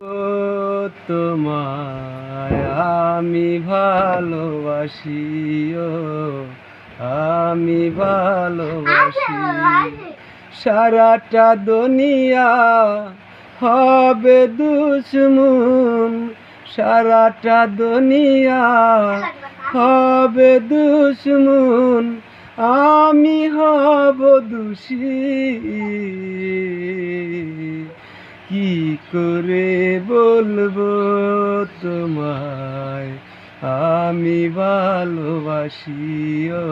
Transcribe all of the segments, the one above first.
ও তোমায় আমি ভালোবাসি, ও আমি ভালোবাসি। সারাটা দুনিয়া হবে দুশ্মন, সারাটা দুনিয়া হবে দুশ্মন, আমি হব দোষী। কি করে বলবো তোমায় আমি ভালোবাসি, ও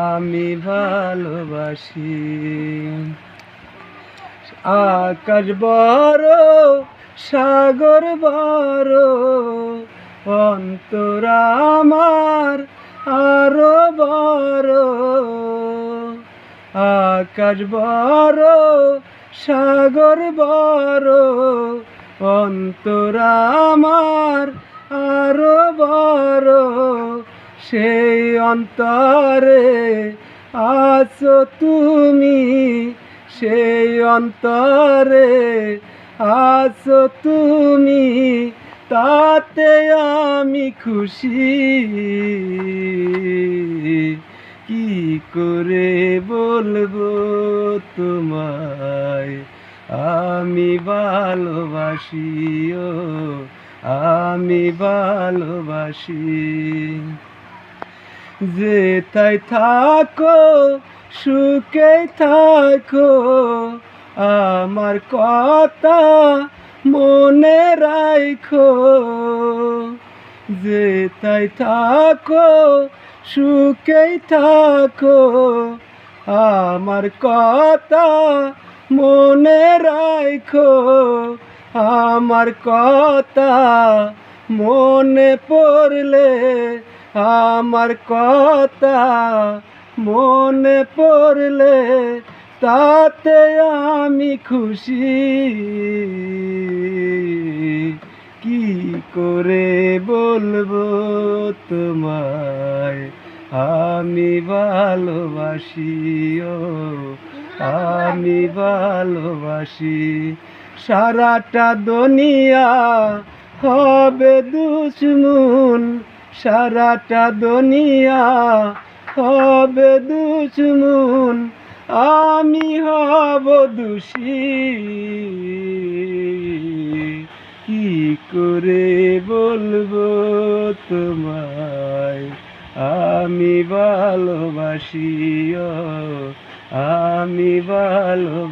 আমি ভালোবাসি। আকাশ বড় সাগর বড়, অন্তর আমার আরো বড়। আকাশ বড় সাগর বড়, অন্তর আমার আরো বড়। সেই অন্তরে আছো তুমি, সেই অন্তরে আছো তুমি, তাতে আমি খুশি। কি করে বলবো তোমায় আমি ভালোবাসি, ও আমি ভালোবাসি। যেথায় থাকো সুখে থাকো, আমার কথা মনে রাখো। যেথায় থাকো সুখে থাকো, আমার কথা মনে রাখো। আমার কথা মনে পড়লে, আমার কথা মনে পড়লে, তাতে আমি খুশি। কি করে বলবো তোমায় আমি ভালোবাসি, ও আমি ভালোবাসি। সারাটা দুনিয়া হবে দুশ্মন, সারাটা দুনিয়া হবে দুশ্মন, আমি হব দোষী। কি করে বলবো তোমায় আমি ভালোবাসি, ও আমি ভালোবাসি।